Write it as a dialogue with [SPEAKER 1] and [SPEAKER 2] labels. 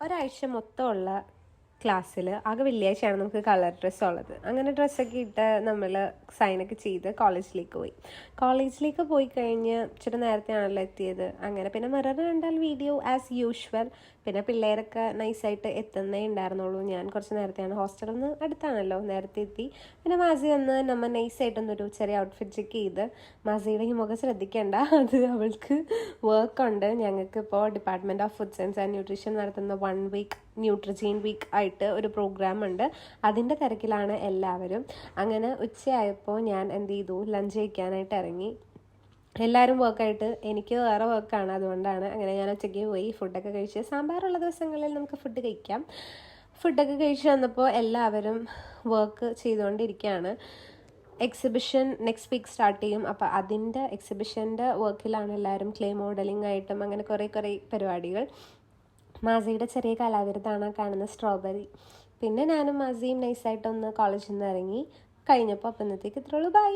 [SPEAKER 1] ഒരാഴ്ച മൊത്തമുള്ള ക്ലാസ്സിൽ ആകെ വെള്ളിയാഴ്ചയാണ് നമുക്ക് കളർ ഡ്രസ്സ് ഉള്ളത്. അങ്ങനെ ഡ്രസ്സൊക്കെ ഇട്ട് നമ്മൾ സൈനൊക്കെ ചെയ്ത് കോളേജിലേക്ക് പോയി കഴിഞ്ഞ് ഇച്ചിരി നേരത്തെയാണല്ലോ എത്തിയത്. അങ്ങനെ പിന്നെ മിറർ കണ്ടാൽ വീഡിയോ ആസ് യൂഷ്വൽ. പിന്നെ പിള്ളേരൊക്കെ നൈസായിട്ട് എത്തുന്നേ ഉണ്ടായിരുന്നുള്ളൂ. ഞാൻ കുറച്ച് നേരത്തെയാണ്, ഹോസ്റ്റലിൽ നിന്ന് അടുത്താണല്ലോ, നേരത്തെ എത്തി. പിന്നെ മാസി വന്ന് നമ്മൾ നൈസായിട്ടൊന്നൊരു ചെറിയ ഔട്ട്ഫിറ്റ് ചെക്ക് ചെയ്ത്. മാസിയുടെ ഈ മുഖം ശ്രദ്ധിക്കേണ്ട, അത് അവൾക്ക് വർക്കുണ്ട്. ഞങ്ങൾക്കിപ്പോൾ department of food science and nutrition നടത്തുന്ന 1 വീക്ക് ന്യൂട്രിജീൻ വീക്ക് ആയിട്ട് ഒരു പ്രോഗ്രാം ഉണ്ട്. അതിൻ്റെ തിരക്കിലാണ് എല്ലാവരും. അങ്ങനെ ഉച്ചയായപ്പോൾ ഞാൻ എന്ത് ചെയ്തു, ലഞ്ച് കഴിക്കാനായിട്ട് ഇറങ്ങി. എല്ലാവരും വർക്കായിട്ട്, എനിക്ക് വേറെ വർക്കാണ്, അതുകൊണ്ടാണ്. അങ്ങനെ ഞാൻ ഉച്ചയ്ക്ക് പോയി ഫുഡൊക്കെ കഴിച്ച്. സാമ്പാറുള്ള ദിവസങ്ങളിൽ നമുക്ക് ഫുഡ് കഴിക്കാം. ഫുഡൊക്കെ കഴിച്ച് വന്നപ്പോൾ എല്ലാവരും വർക്ക് ചെയ്തുകൊണ്ടിരിക്കുകയാണ്. എക്സിബിഷൻ നെക്സ്റ്റ് വീക്ക് സ്റ്റാർട്ട് ചെയ്യും. അപ്പോൾ അതിൻ്റെ എക്സിബിഷൻ്റെ വർക്കിലാണ് എല്ലാവരും. ക്ലേ മോഡലിംഗ് ആയിട്ടും അങ്ങനെ കുറേ പരിപാടികൾ. മാസിയുടെ ചെറിയ കലാവിരുതാണ് കാണുന്ന സ്ട്രോബെറി. പിന്നെ ഞാനും മാസിയും നൈസായിട്ടൊന്ന് കോളേജിൽ നിന്ന് ഇറങ്ങി കഴിഞ്ഞപ്പോൾ. അപ്പം ഇന്നത്തേക്ക് ഇത്രയുള്ളൂ. ബൈ.